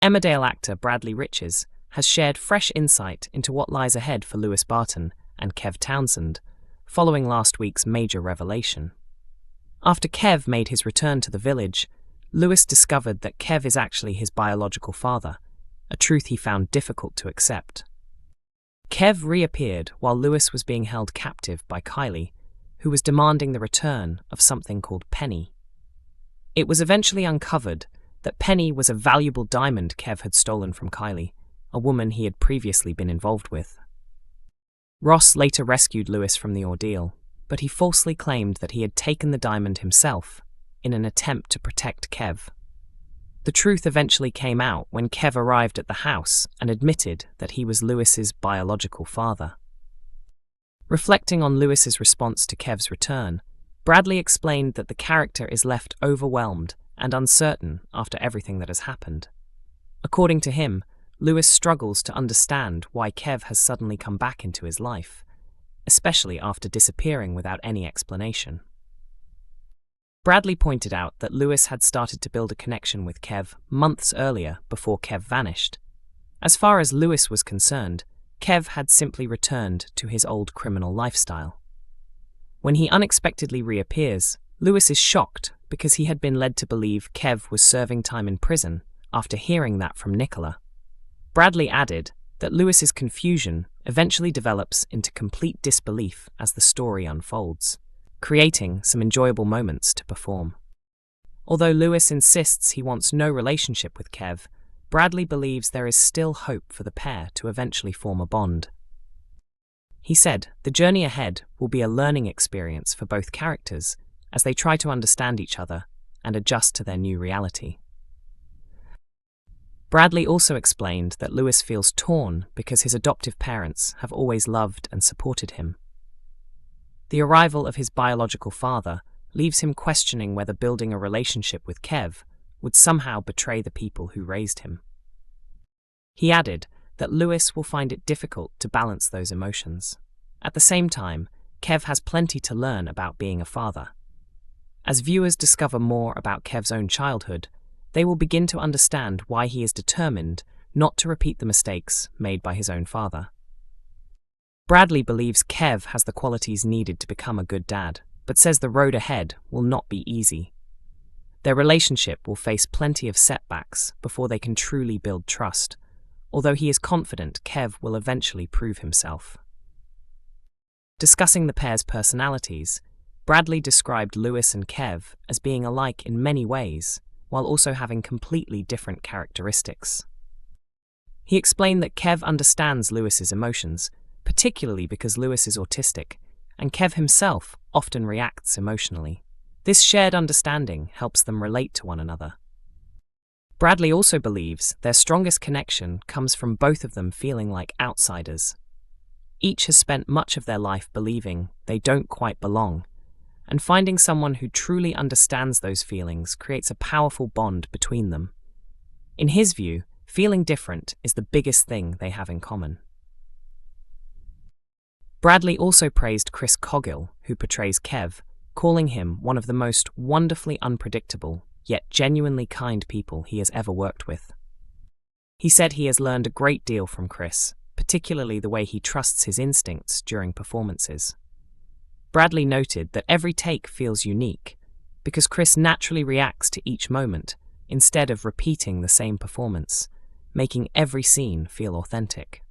Emmerdale actor Bradley Riches has shared fresh insight into what lies ahead for Lewis Barton and Kev Townsend, following last week's major revelation. After Kev made his return to the village, Lewis discovered that Kev is actually his biological father, a truth he found difficult to accept. Kev reappeared while Lewis was being held captive by Kylie, who was demanding the return of something called Penny. It was eventually uncovered that Penny was a valuable diamond Kev had stolen from Kylie, a woman he had previously been involved with. Ross later rescued Lewis from the ordeal, but he falsely claimed that he had taken the diamond himself in an attempt to protect Kev. The truth eventually came out when Kev arrived at the house and admitted that he was Lewis's biological father. Reflecting on Lewis's response to Kev's return, Bradley explained that the character is left overwhelmed and uncertain after everything that has happened. According to him, Lewis struggles to understand why Kev has suddenly come back into his life, especially after disappearing without any explanation. Bradley pointed out that Lewis had started to build a connection with Kev months earlier before Kev vanished. As far as Lewis was concerned, Kev had simply returned to his old criminal lifestyle. When he unexpectedly reappears, Lewis is shocked because he had been led to believe Kev was serving time in prison after hearing that from Nicola. Bradley added that Lewis's confusion eventually develops into complete disbelief as the story unfolds, creating some enjoyable moments to perform. Although Lewis insists he wants no relationship with Kev, Bradley believes there is still hope for the pair to eventually form a bond. He said the journey ahead will be a learning experience for both characters as they try to understand each other and adjust to their new reality. Bradley also explained that Lewis feels torn because his adoptive parents have always loved and supported him. The arrival of his biological father leaves him questioning whether building a relationship with Kev would somehow betray the people who raised him. He added that Lewis will find it difficult to balance those emotions. At the same time, Kev has plenty to learn about being a father. As viewers discover more about Kev's own childhood, they will begin to understand why he is determined not to repeat the mistakes made by his own father. Bradley believes Kev has the qualities needed to become a good dad, but says the road ahead will not be easy. Their relationship will face plenty of setbacks before they can truly build trust, although he is confident Kev will eventually prove himself. Discussing the pair's personalities, Bradley described Lewis and Kev as being alike in many ways, while also having completely different characteristics. He explained that Kev understands Lewis's emotions, particularly because Lewis is autistic, and Kev himself often reacts emotionally. This shared understanding helps them relate to one another. Bradley also believes their strongest connection comes from both of them feeling like outsiders. Each has spent much of their life believing they don't quite belong, and finding someone who truly understands those feelings creates a powerful bond between them. In his view, feeling different is the biggest thing they have in common. Bradley also praised Chris Coggill, who portrays Kev, calling him one of the most wonderfully unpredictable, yet genuinely kind people he has ever worked with. He said he has learned a great deal from Chris, particularly the way he trusts his instincts during performances. Bradley noted that every take feels unique, because Chris naturally reacts to each moment instead of repeating the same performance, making every scene feel authentic.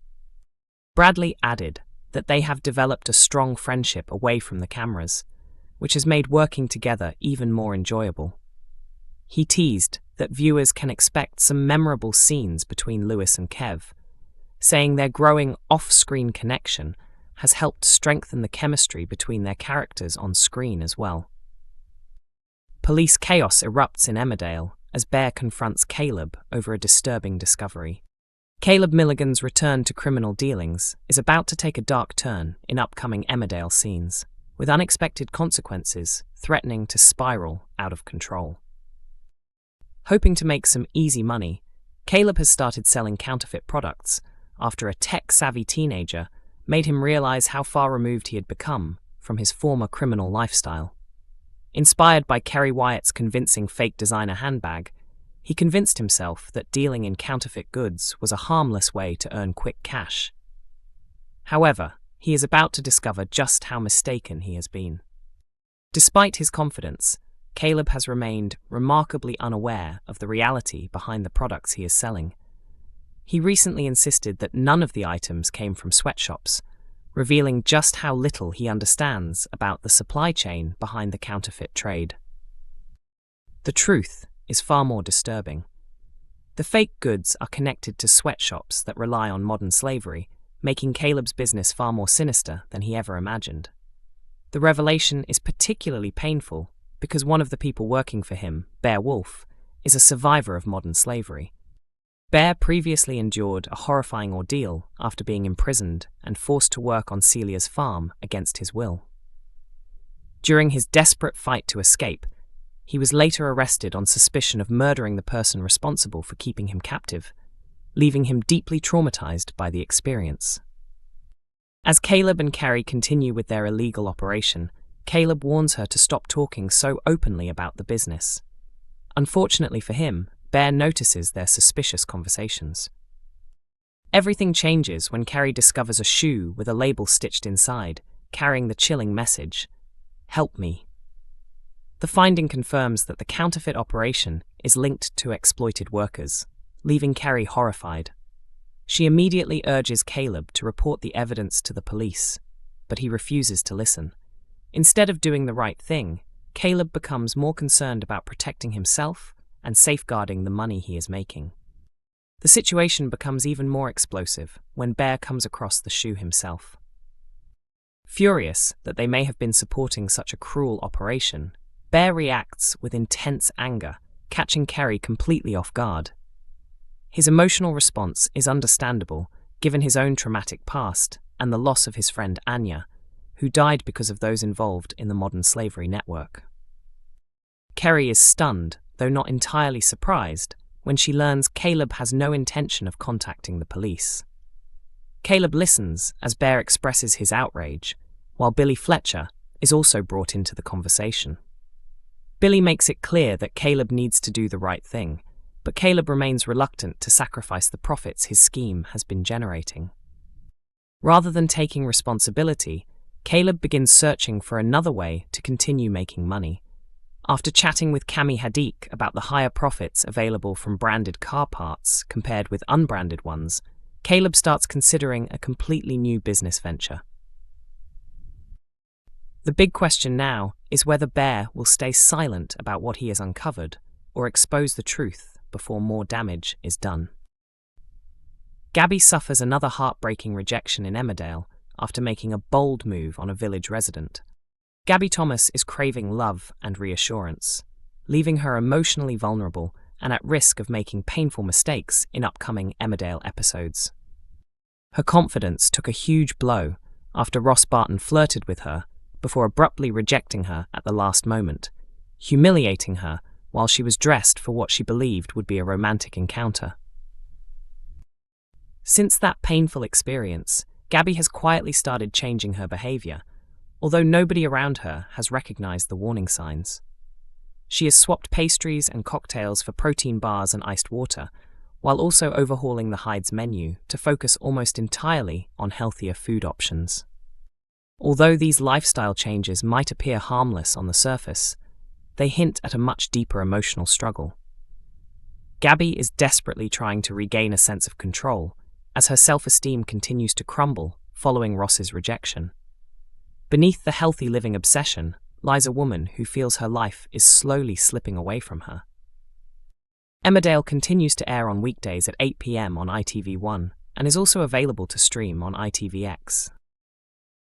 Bradley added that they have developed a strong friendship away from the cameras, which has made working together even more enjoyable. He teased that viewers can expect some memorable scenes between Lewis and Kev, saying their growing off-screen connection has helped strengthen the chemistry between their characters on screen as well. Police chaos erupts in Emmerdale as Bear confronts Caleb over a disturbing discovery. Caleb Milligan's return to criminal dealings is about to take a dark turn in upcoming Emmerdale scenes, with unexpected consequences threatening to spiral out of control. Hoping to make some easy money, Caleb has started selling counterfeit products after a tech-savvy teenager made him realize how far removed he had become from his former criminal lifestyle. Inspired by Kerry Wyatt's convincing fake designer handbag, He convinced himself that dealing in counterfeit goods was a harmless way to earn quick cash. However, he is about to discover just how mistaken he has been. Despite his confidence, Caleb has remained remarkably unaware of the reality behind the products he is selling. He recently insisted that none of the items came from sweatshops, revealing just how little he understands about the supply chain behind the counterfeit trade. The truth is far more disturbing. The fake goods are connected to sweatshops that rely on modern slavery, making Caleb's business far more sinister than he ever imagined. The revelation is particularly painful because one of the people working for him, Bear Wolf, is a survivor of modern slavery. Bear previously endured a horrifying ordeal after being imprisoned and forced to work on Celia's farm against his will. During his desperate fight to escape, he was later arrested on suspicion of murdering the person responsible for keeping him captive, leaving him deeply traumatized by the experience. As Caleb and Carrie continue with their illegal operation, Caleb warns her to stop talking so openly about the business. Unfortunately for him, Bear notices their suspicious conversations. Everything changes when Carrie discovers a shoe with a label stitched inside, carrying the chilling message, "Help me." The finding confirms that the counterfeit operation is linked to exploited workers, leaving Carrie horrified. She immediately urges Caleb to report the evidence to the police, but he refuses to listen. Instead of doing the right thing, Caleb becomes more concerned about protecting himself and safeguarding the money he is making. The situation becomes even more explosive when Bear comes across the shoe himself. Furious that they may have been supporting such a cruel operation, Bear reacts with intense anger, catching Carrie completely off guard. His emotional response is understandable, given his own traumatic past and the loss of his friend Anya, who died because of those involved in the modern slavery network. Carrie is stunned, though not entirely surprised, when she learns Caleb has no intention of contacting the police. Caleb listens as Bear expresses his outrage, while Billy Fletcher is also brought into the conversation. Billy makes it clear that Caleb needs to do the right thing, but Caleb remains reluctant to sacrifice the profits his scheme has been generating. Rather than taking responsibility, Caleb begins searching for another way to continue making money. After chatting with Cami Hadik about the higher profits available from branded car parts compared with unbranded ones, Caleb starts considering a completely new business venture. The big question now is whether Bear will stay silent about what he has uncovered or expose the truth before more damage is done. Gabby suffers another heartbreaking rejection in Emmerdale after making a bold move on a village resident. Gabby Thomas is craving love and reassurance, leaving her emotionally vulnerable and at risk of making painful mistakes in upcoming Emmerdale episodes. Her confidence took a huge blow after Ross Barton flirted with her before abruptly rejecting her at the last moment, humiliating her while she was dressed for what she believed would be a romantic encounter. Since that painful experience, Gabby has quietly started changing her behavior, although nobody around her has recognized the warning signs. She has swapped pastries and cocktails for protein bars and iced water, while also overhauling the Hyde's menu to focus almost entirely on healthier food options. Although these lifestyle changes might appear harmless on the surface, they hint at a much deeper emotional struggle. Gabby is desperately trying to regain a sense of control as her self-esteem continues to crumble following Ross's rejection. Beneath the healthy living obsession lies a woman who feels her life is slowly slipping away from her. Emmerdale continues to air on weekdays at 8 p.m. on ITV1 and is also available to stream on ITVX.